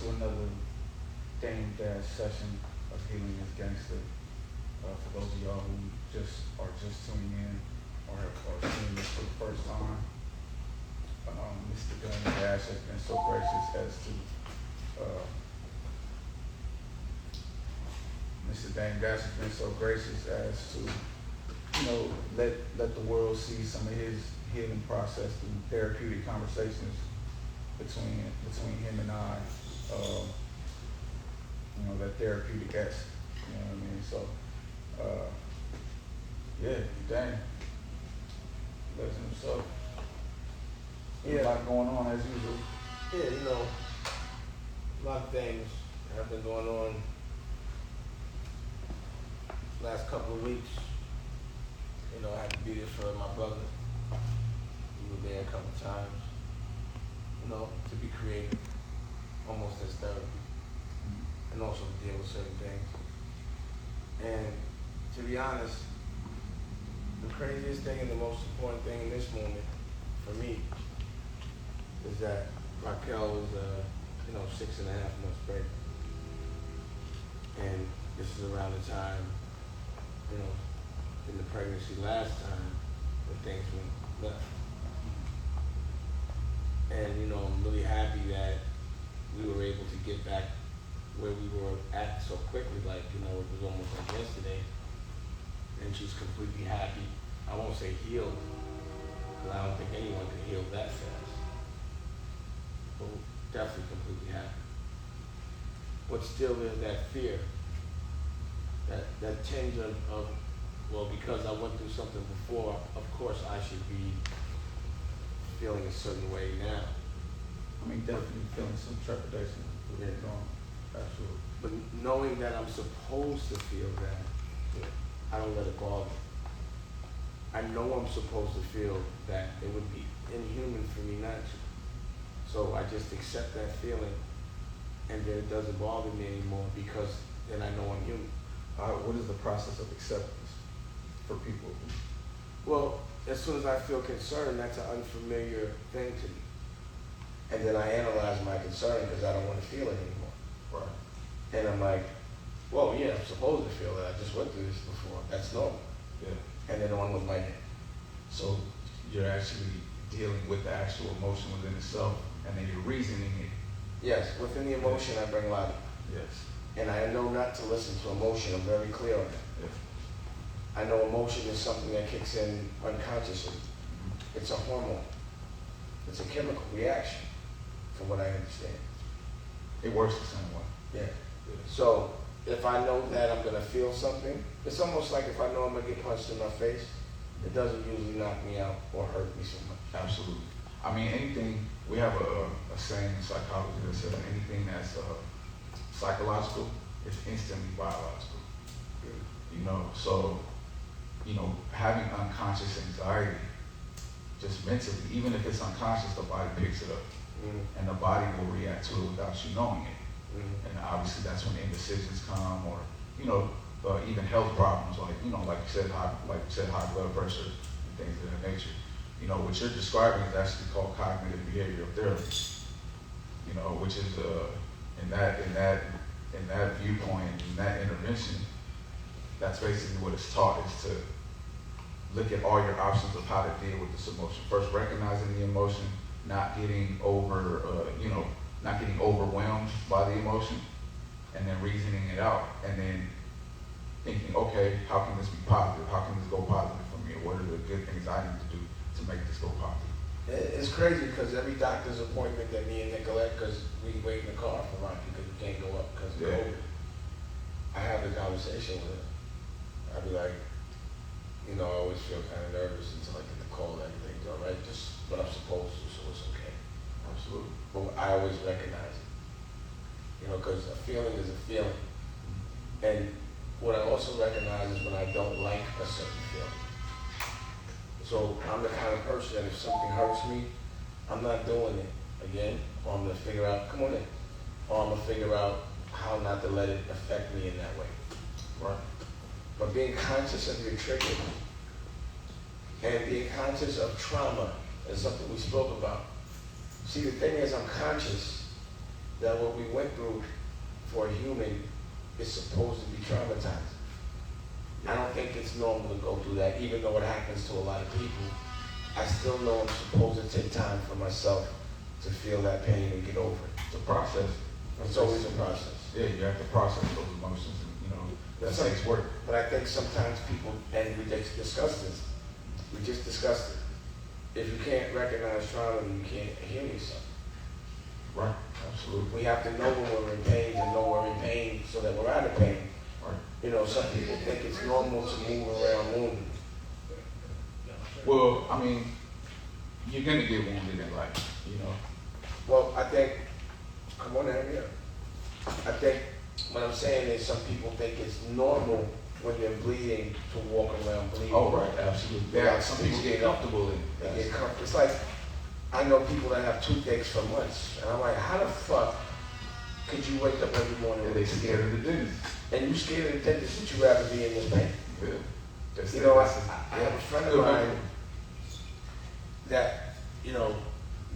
to another Dame Dash session of Healing is Gangster. For those of y'all who are just tuning in or are seeing this for the first time, Mr. Dame Dash has been so gracious as to Mr. Dame Dash has been so gracious as to, let the world see some of his healing process through therapeutic conversations between him and I. That therapeutic esque. You know what I mean? So, dang. Blessing himself. Yeah. A lot going on as usual. Yeah, a lot of things have been going on last couple of weeks. I had to be there for my brother. We were there a couple of times, to be creative, almost as therapy, and also to deal with certain things. And to be honest, the craziest thing and the most important thing in this moment for me is that Raquel was, 6.5 months pregnant. And this is around the time, in the pregnancy last time when things went left. And, I'm really happy that we were able to get back where we were at so quickly, it was almost like yesterday. And she's completely happy. I won't say healed, because I don't think anyone can heal that fast. But definitely completely happy. But still there's that fear, that tinge of, well, because I went through something before, of course I should be feeling a certain way now. I mean, definitely feeling some trepidation. Yeah. Absolutely. But knowing that I'm supposed to feel that, I don't let it bother me. I know I'm supposed to feel that. It would be inhuman for me not to. So I just accept that feeling, and then it doesn't bother me anymore because then I know I'm human. What is the process of acceptance for people? Well, as soon as I feel concern, that's an unfamiliar thing to me. And then I analyze my concern because I don't want to feel it anymore. Right. And I'm like, well, yeah, I'm supposed to feel that. I just went through this before. That's normal. Yeah. And then on with my head. So you're actually dealing with the actual emotion within itself, and then you're reasoning it. Yes, within the emotion, I bring logic. Yes. And I know not to listen to emotion. I'm very clear on that. Yes. I know emotion is something that kicks in unconsciously. Mm-hmm. It's a hormone. It's a chemical reaction, from what I understand. It works the same way. Yeah. So if I know that I'm gonna feel something, it's almost like if I know I'm gonna get punched in my face, it doesn't usually knock me out or hurt me so much. Absolutely. I mean, anything, we have a saying in psychology that says anything that's psychological is instantly biological. So, having unconscious anxiety, just mentally, even if it's unconscious, the body picks it up. Mm-hmm. And the body will react to it without you knowing it. Mm-hmm. And obviously that's when indecisions come, or even health problems, like you said, high blood pressure and things of that nature. What you're describing is actually called cognitive behavioral therapy. Which is in that viewpoint, in that intervention, that's basically what it's taught, is to look at all your options of how to deal with this emotion. First, recognizing the emotion, not getting overwhelmed by the emotion, and then reasoning it out, and then thinking, okay, how can this be positive? How can this go positive for me? Or what are the good things I need to do to make this go positive? It's crazy because every doctor's appointment that me and Nicolette, because we wait in the car for Rocky because we can't go up because of COVID, I have the conversation with her. I'd be like, I always feel kind of nervous until I get the call that everything's all right, just what I'm supposed to, so it's okay. Absolutely. But I always recognize it, because a feeling is a feeling. And what I also recognize is when I don't like a certain feeling. So I'm the kind of person that if something hurts me, I'm not doing it again, or I'm gonna figure out, come on in, or I'm gonna figure out how not to let it affect me in that way. Right. But being conscious of your trigger and being conscious of trauma is something we spoke about. See, the thing is, I'm conscious that what we went through for a human is supposed to be traumatizing. I don't think it's normal to go through that, even though it happens to a lot of people. I still know I'm supposed to take time for myself to feel that pain and get over it. It's a process. It's always a process. Yeah, you have to process those emotions, and that takes work. But I think sometimes people, and we just discussed this, we just discussed it. If you can't recognize trauma, you can't heal yourself. Right, absolutely. We have to know when we're in pain and know we're in pain so that we're out of pain. Right. Some people think it's normal to move around wounded. Well, I mean, you're gonna get wounded in life, Well, I think, come on down here. I think what I'm saying is some people think it's normal when they're bleeding to walk around bleeding. Oh, right, absolutely. Yeah, some people get comfortable in it. They get comfortable. It's like, I know people that have toothaches for months, and I'm like, how the fuck could you wake up every morning and they scared of the dentist? And you scared of the dentist that you rather be in this pain? Yeah. I have a friend of mine that,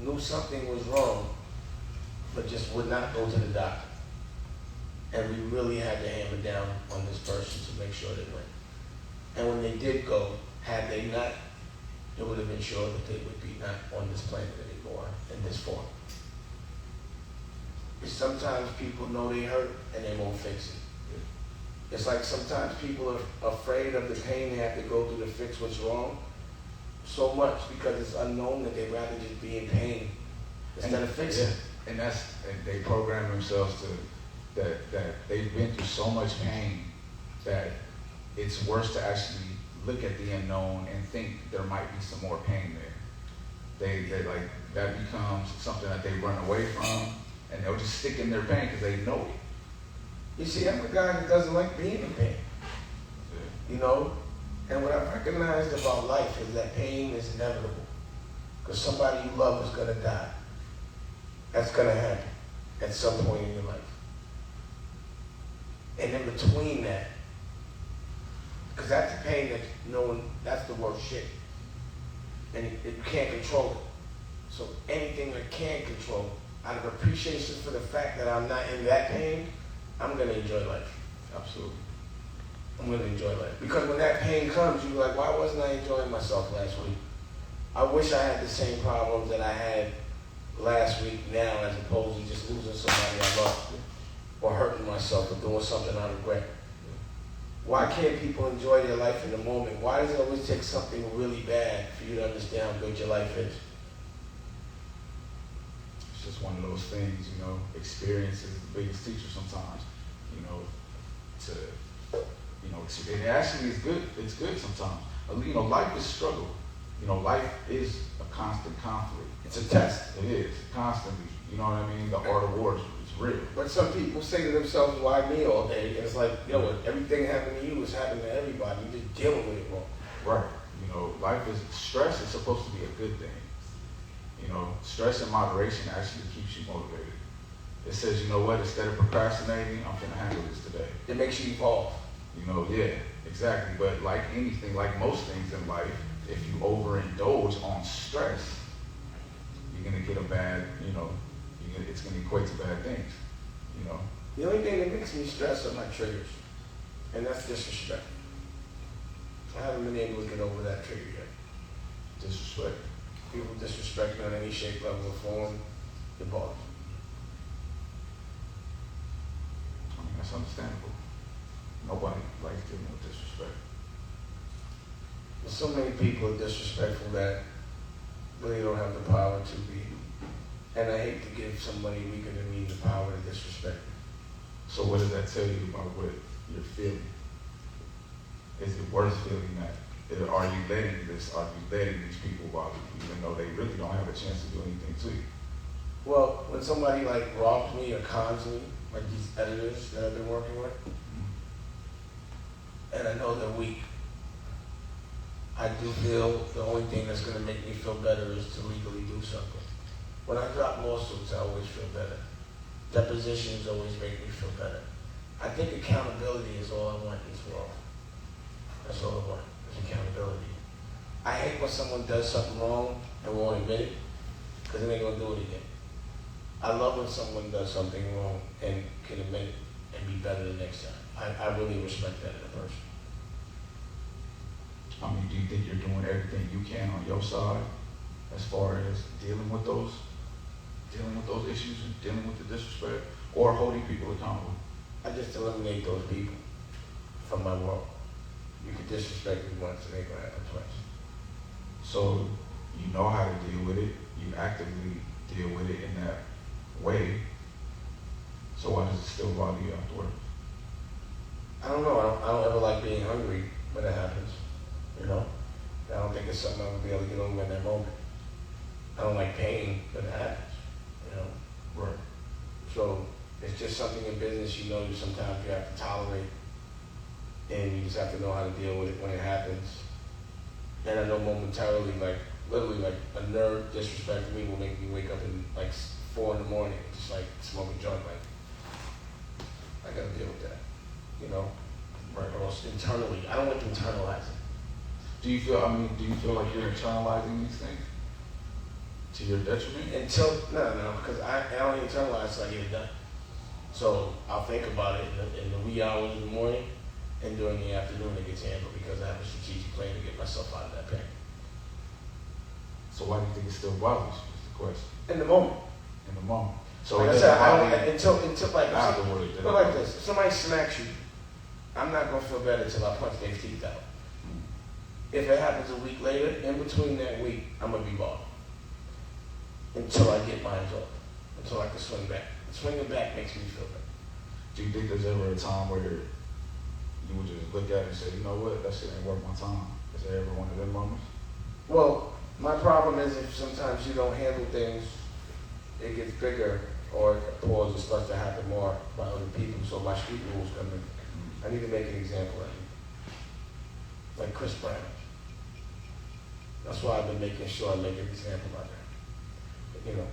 knew something was wrong, but just would not go to the doctor. And we really had to hammer down on this person to make sure they went. And when they did go, had they not, it would have been sure that they would be not on this planet anymore in this form. It's sometimes people know they hurt and they won't fix it. It's like sometimes people are afraid of the pain they have to go through to fix what's wrong so much because it's unknown that they'd rather just be in pain instead of fixing it. And they program themselves to that they've been through so much pain that it's worse to actually look at the unknown and think there might be some more pain there. They like that becomes something that they run away from, and they'll just stick in their pain because they know it. You see, I'm a guy that doesn't like being in pain. Yeah. And what I've recognized about life is that pain is inevitable. Because somebody you love is going to die. That's going to happen at some point in your life. And in between that, because that's the pain that's the worst shit. And you can't control it. So anything that can control, out of appreciation for the fact that I'm not in that pain, I'm going to enjoy life. Absolutely. I'm going to enjoy life. Because when that pain comes, you're like, why wasn't I enjoying myself last week? I wish I had the same problems that I had last week now, as opposed to just losing somebody I love or hurting myself or doing something I regret. Why can't people enjoy their life in the moment? Why does it always take something really bad for you to understand how good your life is? It's just one of those things, experience is the biggest teacher sometimes, it actually is good. It's good sometimes. Life is struggle. Life is a constant conflict. It's a test. It is, constantly. You know what I mean? The art of war is real. But some people say to themselves, why me all day? And it's like, everything happening to you is happening to everybody. You're just dealing with it wrong. Right. Life is, stress is supposed to be a good thing. Stress in moderation actually keeps you motivated. It says, instead of procrastinating, I'm going to handle this today. It makes you evolve. Yeah, exactly. But like anything, like most things in life, if you overindulge on stress, you're going to get a bad, it's going to equate to bad things, The only thing that makes me stress are my triggers. And that's disrespect. I haven't been able to get over that trigger yet. Disrespect. People disrespect me on any shape, level, or form, it bothers me. I mean, that's understandable. Nobody likes dealing with disrespect. There's so many people are disrespectful that really don't have the power to be. And I hate to give somebody weaker than me the power to disrespect me. So what does that tell you about what you're feeling? Is it worth feeling that? Are you letting these people bother you, even though they really don't have a chance to do anything to you? Well, when somebody robs me or cons me, like these editors that I've been working with, and I know they're weak, I do feel the only thing that's going to make me feel better is to legally do something. When I drop lawsuits, I always feel better. Depositions always make me feel better. I think accountability is all I want in this world. That's all I want, is accountability. I hate when someone does something wrong and won't admit it, because then they're going to do it again. I love when someone does something wrong and can admit it and be better the next time. I really respect that in a person. I mean, do you think you're doing everything you can on your side as far as dealing with those issues and dealing with the disrespect, or holding people accountable? I just eliminate those people from my world. You can disrespect me once and it ain't gonna happen twice. So you know how to deal with it. You actively deal with it in that way. So why does it still bother you afterwards? I don't know. I don't ever like being hungry when it happens. You know? I don't think it's something I'm gonna be able to get over in that moment. I don't like pain when it happens. You know? Right. So it's just something in business you know sometimes you have to tolerate, and you just have to know how to deal with it when it happens. And I know momentarily, like literally, like a nerd disrespecting me will make me wake up in like 4 in the morning, just like smoke a joint. Like I gotta deal with that, you know. Right. Or else internally, I don't like to internalize it. Do you feel like you're internalizing these things to your detriment? No, because I don't internalize till I get it done. So I'll think about it in the wee hours of the morning, and during the afternoon it gets handled because I have a strategic plan to get myself out of that pain. So why do you think it still bothers you? Is the question. In the moment. In the moment. So Like it I said, doesn't I bother don't, you until like afterwards. but like this, if somebody smacks you, I'm not gonna feel better till I punch their teeth out. If it happens a week later, in between that week, I'm gonna be bothered until I get mine up, until I can swing back. Swinging back makes me feel better. Do you think there's ever a time where you would just look at it and say, you know what, that shit ain't worth my time? Is there ever one of them moments? Well, my problem is if sometimes you don't handle things, it gets bigger, or it starts to happen more by other people. So my street rules come in. I need to make an example of you, like Chris Brown. That's why I've been making sure I make an example out there. You know,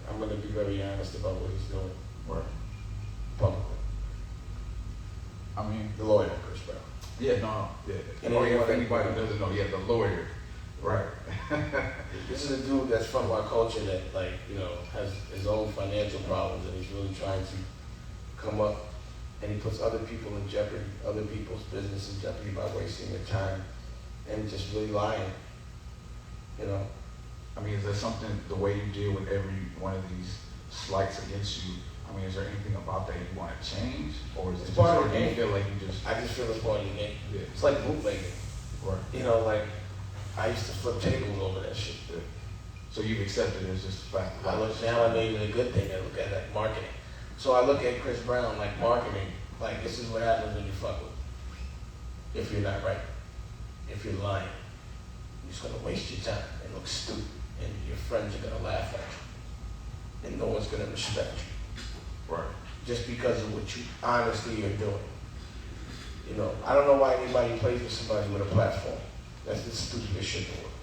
I'm gonna be very honest about what he's doing publicly. I mean, The lawyer, Chris Brown. yeah, no, yeah. And If anybody doesn't know, yeah, the lawyer, right. This is a dude that's from our culture that, like, you know, has his own financial problems, and he's really trying to come up, and he puts other people in jeopardy, other people's business in jeopardy by wasting their time and just really lying, you know. I mean, is there something, the way you deal with every one of these slights against you, I mean, is there anything about that you want to change? Or is it just, or do you feel like you just... I just feel it's part of the game. Yeah. It's like bootlegging. Right. You know, like, I used to flip tables over that shit. Yeah. So you've accepted it as just a fact. Now I made it a good thing. I look at like marketing. So I look at Chris Brown like marketing. Like, this is what happens when you fuck with. If you're not right. If you're lying. You're just gonna waste your time and look stupid. And your friends are gonna laugh at you. And no one's gonna respect you. Right. Just because of what you honestly are doing. You know, I don't know why anybody plays with somebody with a platform. That's the stupidest shit in the world.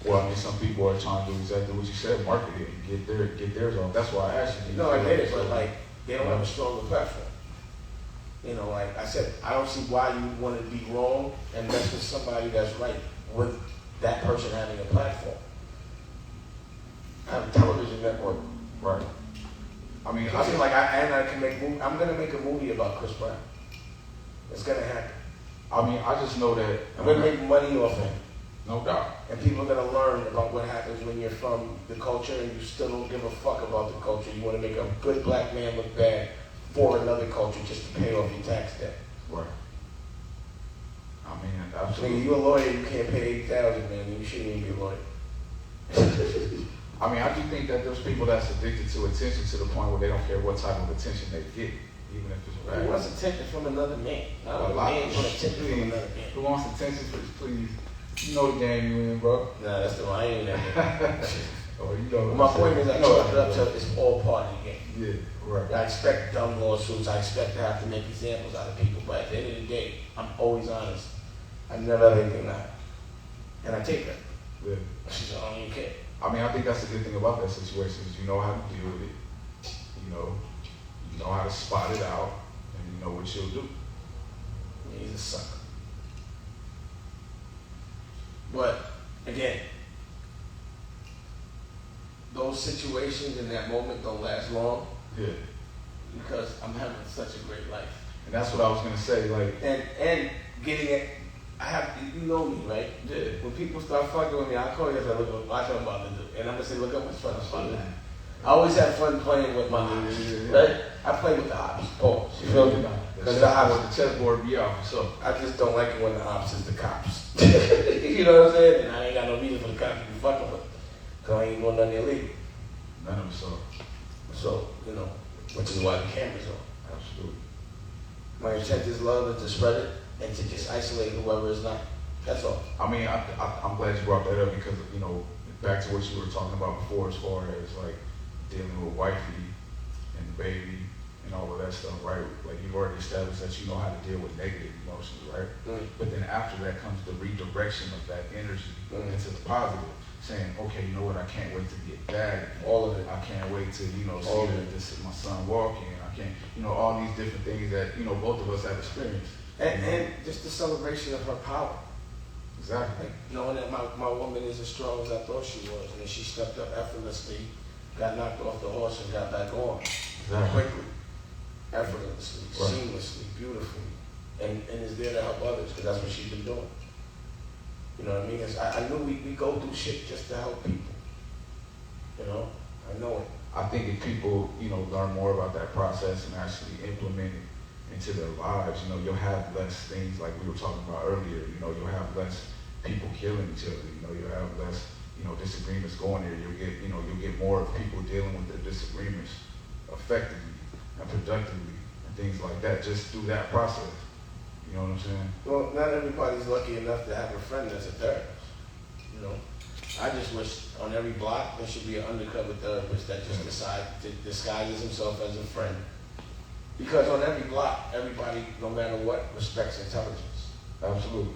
Well, I mean, some people are trying to do exactly what you said, market it and get theirs on. That's why I asked you. No, I get it, but like, they don't have a stronger platform. You know, like I said, I don't see why you would want to be wrong and mess with somebody that's right with that person having a platform. I have a television network. Right. I mean, I feel like I can make I'm gonna make a movie about Chris Brown. It's gonna happen. I mean, I just know that I'm gonna make money off him. No doubt. And people are gonna learn about what happens when you're from the culture and you still don't give a fuck about the culture. You wanna make a good black man look bad for another culture just to pay off your tax debt. Right. I mean, Nigga, absolutely. you a lawyer, you can't pay $80,000, man. You shouldn't even be a lawyer. I mean, I do think that there's people that's addicted to attention to the point where they don't care what type of attention they get, even if it's bad. Who wants attention from another man? Not a man wants attention from another man. Who wants attention? Please. You know the game you in, bro. Nah, that's the one. I ain't in that game. Oh, you know. My point is, I chalk it up to it's all part of the game. Yeah, right. I expect dumb lawsuits. I expect to have to make examples out of people. But at the end of the day, I'm always honest. I never have anything out. And I take that. Yeah. She's like, I don't even care. I mean, I think that's the good thing about that situation is you know how to deal with it. You know how to spot it out, and you know what she'll do. Yeah, he's a sucker. But again, those those situations in that moment don't last long. Yeah. Because I'm having such a great life. And that's what I was gonna say, like. And getting it, I have, you know me, right? Yeah. When people start fucking with me, I call you and say, look, watch what I'm about to do. And I'm gonna say, look how much fun I'm about to have. I always have fun playing with my ops, right? I play with the ops, Paul. You feel me? Because the ops, the chessboard be out, so. I just don't like it when the ops is the cops. You know what I'm saying? And I ain't got no reason for the cops to be fucking with. Because I ain't doing nothing illegal. None of us so. So, you know, which is why the camera's on. Absolutely. My intent is love and to spread it and to just isolate whoever is not. That's all. I mean, I'm glad you brought that up because, you know, back to what you were talking about before as far as like dealing with wifey and the baby and all of that stuff, right? Like you've already established that you know how to deal with negative emotions, right? But then after that comes the redirection of that energy into the positive, saying, okay, you know what, I can't wait to get back. All of it. I can't wait to, you know, see that this my son walking. I can't, you know, all these different things that, you know, both of us have experienced. And just the celebration of her power. Exactly. Like knowing that my woman is as strong as I thought she was, and then she stepped up effortlessly, got knocked off the horse and got back on. Exactly. Quickly, effortlessly, right. Seamlessly, beautifully, and is there to help others, because that's what she's been doing. You know what I mean? I knew we go through shit just to help people. You know? I know it. I think if people, you know, learn more about that process and actually implement it into their lives, you know, you'll have less things like we were talking about earlier. You know, you'll have less people killing each other. You know, you'll have less, you know, disagreements going there. You'll get more of people dealing with their disagreements effectively and productively and things like that just through that process. You know what I'm saying? Well, not everybody's lucky enough to have a friend that's a therapist. You know, I just wish on every block there should be an undercover therapist that just disguises himself as a friend. Because on every block, everybody, no matter what, respects intelligence. Absolutely.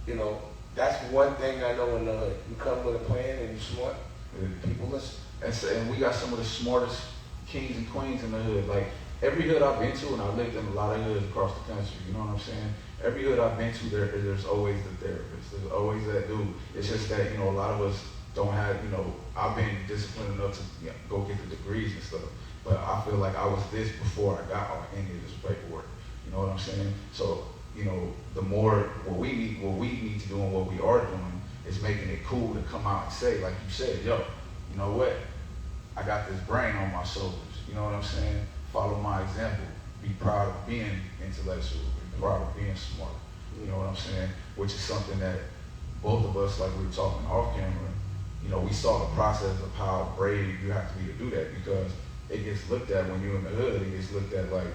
You know, that's one thing I know in the hood. You come with a plan and you're smart, people listen. And we got some of the smartest kings and queens in the hood. Like every hood I've been to, and I've lived in a lot of hoods across the country, you know what I'm saying? Every hood I've been to, there's always the therapist. There's always that dude. It's just that, you know, a lot of us don't have, you know, I've been disciplined enough to go get the degrees and stuff. But I feel like I was this before I got any of this paperwork. You know what I'm saying? So, you know, the more what we need to do and what we are doing is making it cool to come out and say, like you said, yo, you know what? I got this brain on my shoulders. You know what I'm saying? Follow my example. Be proud of being intellectual. Be proud of being smart. You know what I'm saying? Which is something that both of us, like we were talking off camera, you know, we saw the process of how brave you have to be to do that because it gets looked at when you're in the hood, it gets looked at like,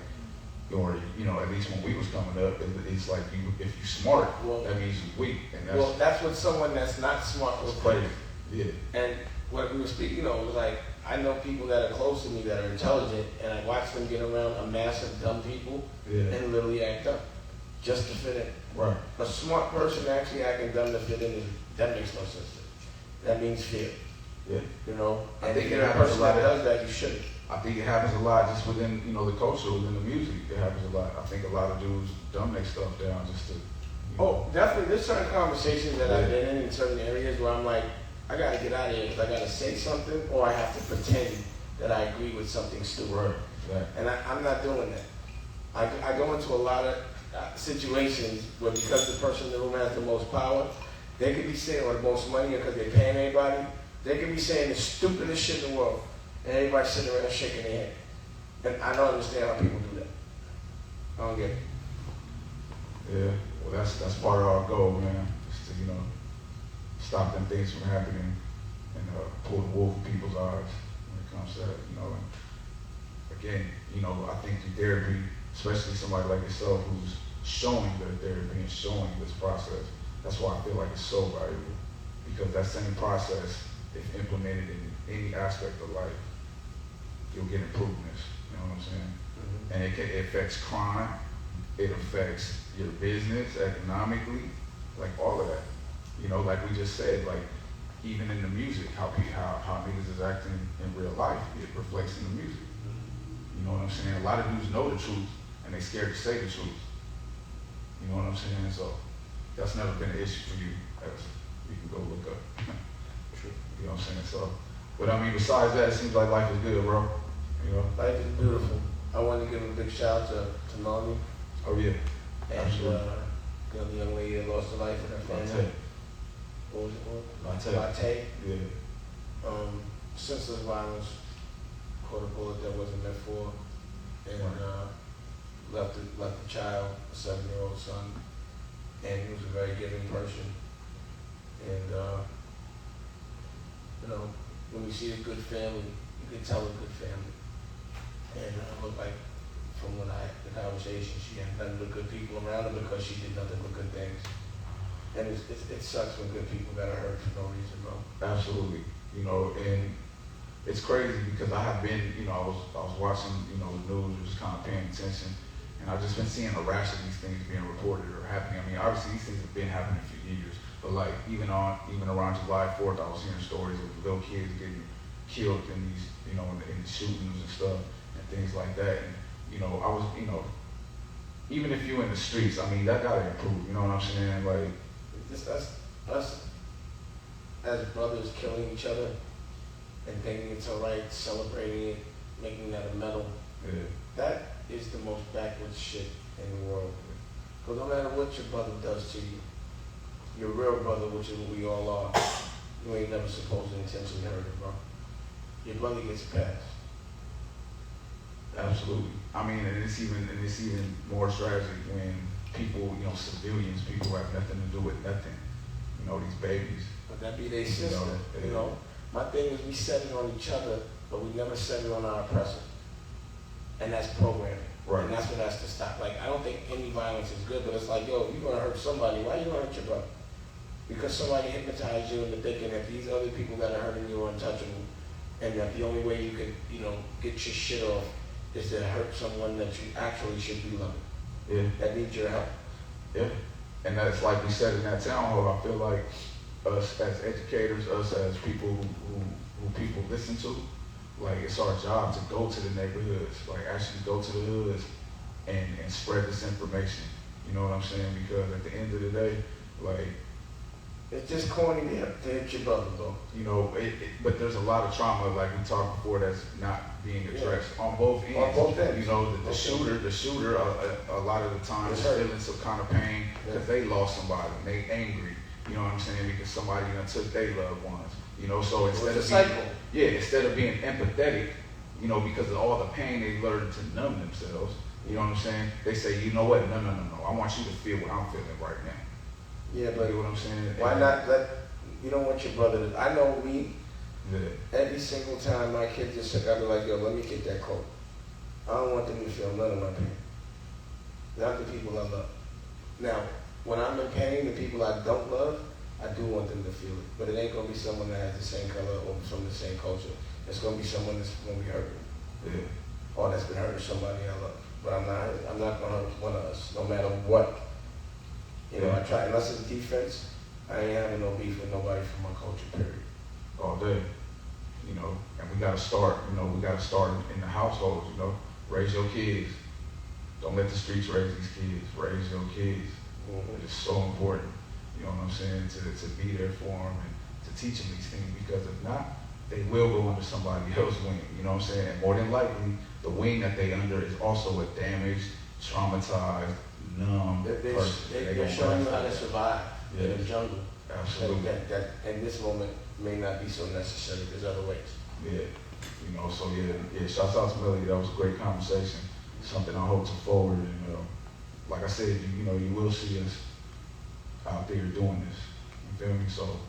or, you know, at least when we was coming up, it's like if you smart, well, that means you weak. And that's what someone that's not smart will play. Yeah. And what we were speaking, you know, it was like, I know people that are close to me that are intelligent, and I watch them get around a mass of dumb people and literally act up just to fit in. Right. A smart person actually acting dumb to fit in, that makes no sense. That means fear. Yeah. You know? I think if a person that does that, you shouldn't. I think it happens a lot just within, you know, the culture, within the music. It happens a lot. I think a lot of dudes dumb their stuff down just to, Oh, definitely. There's certain conversations that I've been in certain areas where I'm like, I gotta get out of here because I gotta say something or I have to pretend that I agree with something stupid. Right. And I'm not doing that. I go into a lot of situations where because the person in the room has the most power, they could be saying, or the most money, or because they're paying everybody, they could be saying the stupidest shit in the world, and everybody's sitting around shaking their head. And I don't understand how people do that. I don't get it. Yeah, well, that's part of our goal, man. Is to, you know, stop them things from happening and pull the wool from people's eyes when it comes to that, you know. And again, you know, I think through therapy, especially somebody like yourself who's showing their therapy and showing this process, that's why I feel like it's so valuable. Because that same process, if implemented in any aspect of life, you'll get improvements. You know what I'm saying? Mm-hmm. And it affects crime, it affects your business economically, like all of that. You know, like we just said, like even in the music, how niggas is acting in real life, it reflects in the music. You know what I'm saying? A lot of dudes know the truth and they scared to say the truth. You know what I'm saying? So that's never been an issue for you, as you can go look up. True. You know what I'm saying? So, But I mean, besides that, it seems like life is good, bro. You know? Life is beautiful. I want to give a big shout out to Mommy. Oh yeah. And Absolutely. the young lady that lost her life in her family. Latte. What was it called? Latte. Latte. Yeah. Senseless violence. Caught a bullet that wasn't meant for, and left the child, a 7-year-old son, and he was a very giving person. And you know, when you see a good family, you can tell a good family. And it looked like, from the conversation, she had nothing but good people around her because she did nothing but good things. And it sucks when good people got hurt for no reason, bro. Absolutely. You know, and it's crazy because I have been, you know, I was watching, you know, the news, just kind of paying attention, and I've just been seeing a rash of these things being reported or happening. I mean, obviously these things have been happening for years, but like even around July 4th, I was hearing stories of little kids getting killed in these, you know, in the shootings and stuff and things like that. And you know, I was, you know, even if you're in the streets, I mean, that gotta improve. You know what I'm saying? Like, Just us as brothers killing each other and thinking it's all right, celebrating it, making that a medal. yeah. That is the most backwards shit in the world. Because no matter what your brother does to you, your real brother, which is what we all are, you ain't never supposed to intentionally hurt him, bro. Your brother gets passed. Absolutely. I mean, and it's even more tragic when people, you know, civilians, people who have nothing to do with nothing, you know, these babies. But that be their sister, you know. My thing is we set it on each other, but we never set it on our oppressor. And that's programming. Right. And that's what has to stop. Like, I don't think any violence is good, but it's like, yo, if you're gonna hurt somebody, why you gonna hurt your brother? Because somebody hypnotized you into thinking that these other people that are hurting you are untouchable, and that the only way you can, you know, get your shit off is to hurt someone that you actually should be loving. Yeah. That needs your help. Yeah. And that's like we said in that town hall, I feel like us as educators, us as people who people listen to, like it's our job to go to the neighborhoods, like actually go to the hoods and spread this information. You know what I'm saying? Because at the end of the day, like, It's just corny to hit your brother, though. you know, but there's a lot of trauma, like we talked before, that's not being addressed on both ends. On both ends. You know, the shooter, a lot of the time is feeling some kind of pain because they lost somebody, and they angry. You know what I'm saying? Because somebody took their loved ones. You know, so instead of being empathetic, you know, because of all the pain they learned to numb themselves. You know what I'm saying? They say, you know what? No. I want you to feel what I'm feeling right now. Yeah, but you know what I'm saying? Why not you don't want your brother to, I know me, Yeah. every single time my kids are sick, I be like, yo, let me get that coat. I don't want them to feel none of my pain. Not the people I love. Now, when I'm in pain, the people I don't love, I do want them to feel it. But it ain't going to be someone that has the same color or from the same culture. It's going to be someone that's going to be hurting. Yeah. Or that's been hurting somebody I love. But I'm not going to hurt one of us, no matter what. You know, I try, unless it's defense, I ain't having no beef with nobody from my culture, period. All day. You know, and we got to start, in the households, you know. Raise your kids. Don't let the streets raise these kids. Raise your kids. Mm-hmm. It's so important, you know what I'm saying, to be there for them and to teach them these things, because if not, they will go under somebody else's wing, you know what I'm saying? And more than likely, the wing that they under is also a damaged, traumatized, numb person. They're showing you how to survive in the jungle. Absolutely. That in this moment may not be so necessary. There's other ways. Yeah. You know, so yeah, shouts out to Melody. That was a great conversation. Something I hope to forward, and like I said, you will see us out there doing this. You feel me? So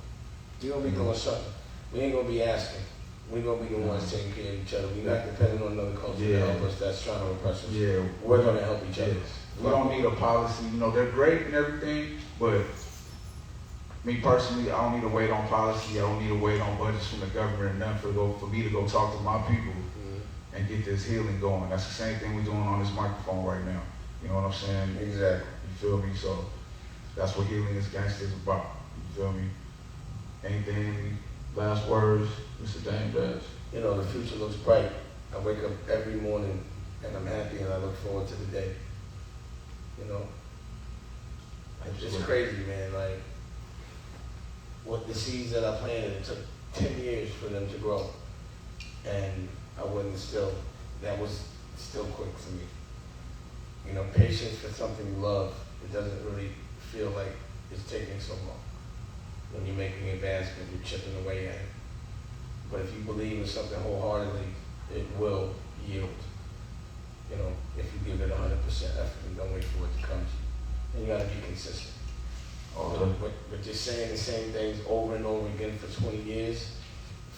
We're gonna be doing something. We ain't gonna be asking. We're gonna be the ones taking care of each other. We're not depending on another culture to help us that's trying to oppress us. Yeah. We're gonna help each other. We don't need a policy. You know, they're great and everything, but me personally, I don't need to wait on policy. I don't need to wait on budgets from the government or nothing for me to go talk to my people and get this healing going. That's the same thing we're doing on this microphone right now. You know what I'm saying? Exactly. You feel me? So that's what Healing is Gangsta is about. You feel me? Anything, last words, Mr. Dame Bass? You know, the future looks bright. I wake up every morning and I'm happy and I look forward to the day. You know? It's crazy, man. Like, what the seeds that I planted, it took 10 years for them to grow. and I wouldn't still, that was still quick for me. You know, patience for something you love, it doesn't really feel like it's taking so long. When you're making advancement, you're chipping away at it. But if you believe in something wholeheartedly, it will yield. You know, if you give it 100% effort and don't wait for it to come to you. And you gotta be consistent. But just saying the same things over and over again for 20 years,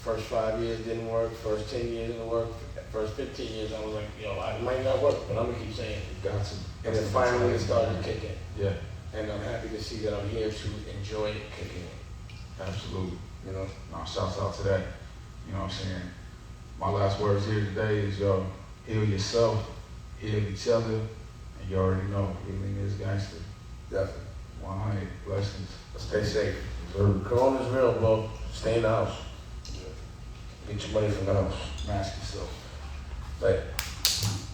first 5 years didn't work, first 10 years didn't work, first 15 years I was like, yo, I might not work, but I'm gonna keep saying it. Got to. And then finally it started kicking. Yeah. And I'm happy to see that I'm here to enjoy it kicking in. Absolutely. You know? No, shouts out to that. You know what I'm saying? My last words here today is, yo, heal yourself, heal each other, and you already know, healing is gangster. Definitely. 100 blessings. Stay safe. Corona's real, bro. Stay in the house. Get your money from the house. Mask yourself. Later.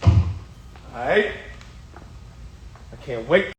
All right. I can't wait.